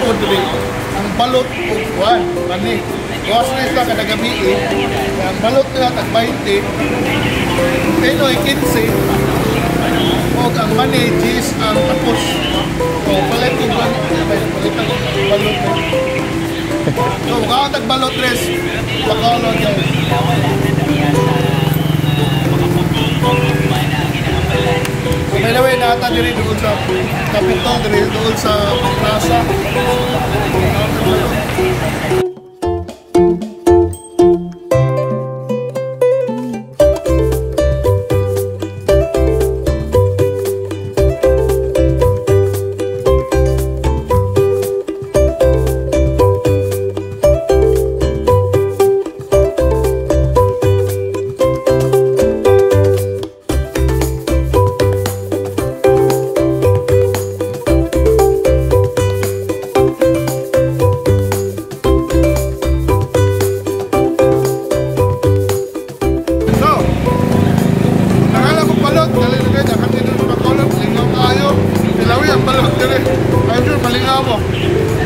o dili ang balot o kuan mani groceries lang kada gabi ang balot nila tag 20 penoy 15 o ang mani is ang tapos o palit yung palit ang balot so kung tag balot res pakalo dyan by the way, nata diri doon sa Capitol, diri doon sa Plaza.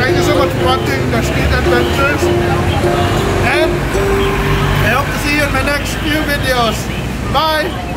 Thank you so much for watching the Street Adventures, and I hope to see you in my next few videos. Bye!